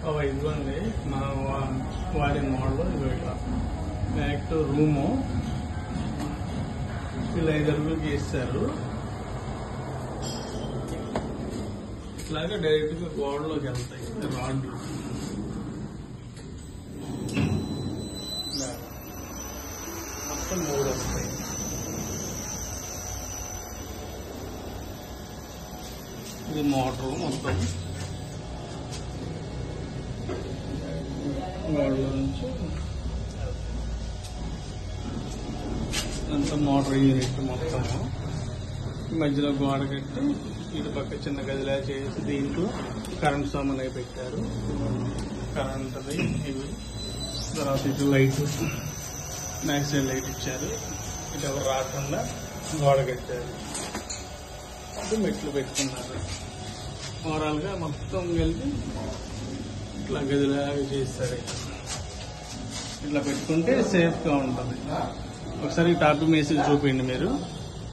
ఇదిగోండి మా వాడిన మోడల్ ఇదిగో ఇట్లా డైరెక్ట్ రూము వీళ్ళు 5 అడుగులకి వేస్తారు. ఇట్లాగే డైరెక్ట్ గా గోడలోకి వెళ్తాయి రాడ్లు. మొత్తం 3 వస్తాయి. ఇది మోటారు మొత్తం గోడలో నుంచి అంతా మోటార్ యూనిట్ మొత్తము మధ్యలో గోడ కట్టి ఇటు పక్క చిన్న గదిలా చేసి దీంట్లో కరెంట్ సామాన్ అయి పెట్టారు. కరెంట్ అది ఇవి తర్వాత ఇటు లైట్ మ్యాక్సిమం లైట్ ఇచ్చారు. ఇటు ఎవరు రాకుండా గోడ కట్టారు. అది మెట్లు పెట్టుకున్నారు. ఓవరాల్ గా మొత్తం కలిపి ఇట్లా గదిలాగా చేస్తారు. ఇట్లా పెట్టుకుంటే సేఫ్ గా ఉంటుంది. ఒకసారి టాప్ మేసి చూపించండి మీరు.